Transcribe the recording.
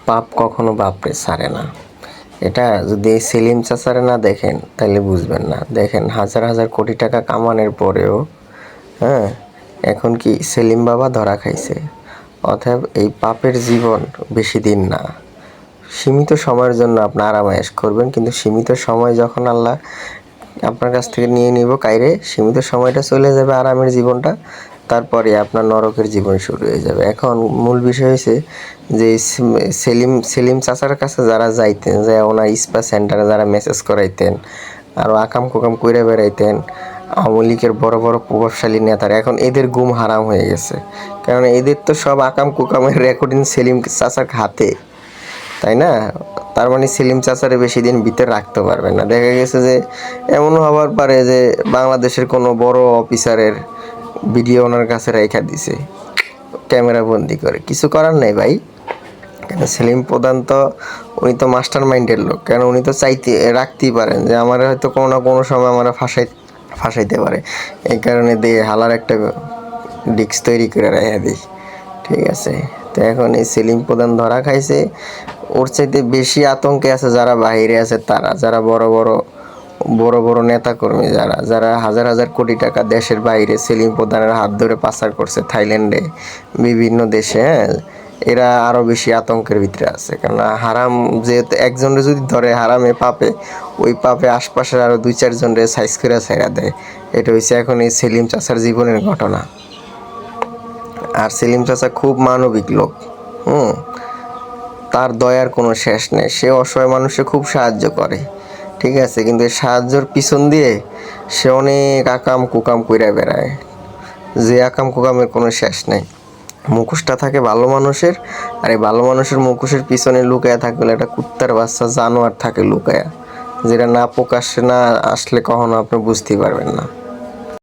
পাপ কখনো বাপরে ছাড়ে না। এটা যদি এই সেলিম চাচারে না দেখেন তাহলে বুঝবেন না। দেখেন হাজার হাজার কোটি টাকা কামানোর পরেও হ্যাঁ এখন কি সেলিম বাবা ধরা খাইছে। অতএব এই পাপের জীবন বেশি দিন না, সীমিত সময়ের জন্য আপনি আরাম আয়েশ করবেন, কিন্তু সীমিত সময় যখন আল্লাহ আপনার কাছ থেকে নিয়ে নিব কাইরে, সীমিত সময়টা চলে যাবে আরামের জীবনটা, তারপরে আপনার নরকের জীবন শুরু হয়ে যাবে। এখন মূল বিষয় হয়েছে যে সেলিম চাচার কাছে যারা যাইতেন, যে ওনার স্পা সেন্টারে যারা মেসেজ করাইতেন, আরও আকাম কুকাম কইরা বেড়াইতেন আওয়ামী লীগের বড় বড় প্রভাবশালী নেতারা, এখন এদের গুম হারাম হয়ে গেছে। কারণ এদের তো সব আকাম কুকামের রেকর্ডিং সেলিম চাচার হাতে, তাই না? তার মানে সেলিম চাচারে বেশি দিন ভিতরে রাখতে পারবেন না। দেখা গেছে যে এমনও হবার পারে যে বাংলাদেশের কোনো বড় অফিসারের ভিডিও ওনার কাছে রেখা দিছে ক্যামেরা বন্দি করে, কিছু করার নেই ভাই। কেন সেলিম প্রধান তো উনি তো মাস্টার মাইন্ডের লোক, কেন উনি তো চাইতে রাখতেই পারেন যে আমার হয়তো কোনো না কোনো সময় আমার ফাঁসাইতে পারে, এই কারণে দিয়ে হালার একটা ডিস্ক তৈরি করে রেখে দিই। ঠিক আছে, তো এখন এই সেলিম প্রধান ধরা খাইছে, ওর চাইতে বেশি আতঙ্কে আছে যারা বাইরে আছে, তারা যারা বড় বড় নেতাকর্মী, যারা হাজার হাজার কোটি টাকা দেশের বাইরে সেলিম প্রধানের হাত ধরে পাচার করছে থাইল্যান্ডে, বিভিন্ন দেশে। হ্যাঁ, এরা আরও বেশি আতঙ্কের ভিতরে আছে, কারণ হারাম যেহেতু একজনের যদি ধরে হারামে পাপে, ওই পাপে আশপাশের আরও 2-4 জনরে সাইজ করে ছেড়া দেয়। এটা হচ্ছে এখন এই সেলিম চাচার জীবনের ঘটনা। আর সেলিম চাচা খুব মানবিক লোক, তার দয়ার কোনো শেষ নেই। সে অসহায় মানুষকে খুব সাহায্য করে, ঠিক আছে, কিন্তু এই সাহায্যের পিছন দিয়ে সে অনেক আকাম কুকাম কইরা বেড়ায়, যে আকাম কুকামের কোনো শেষ নেই। মুখোশটা থাকে ভালো মানুষের, আর এই ভালো মানুষের মুখোশের পিছনে লুকায়া থাকলে একটা কুত্তার বাচ্চা জানোয়ার থাকে লুকায়া, যেটা না প্রকাশ্যে না আসলে কখনো আপনি বুঝতেই পারবেন না।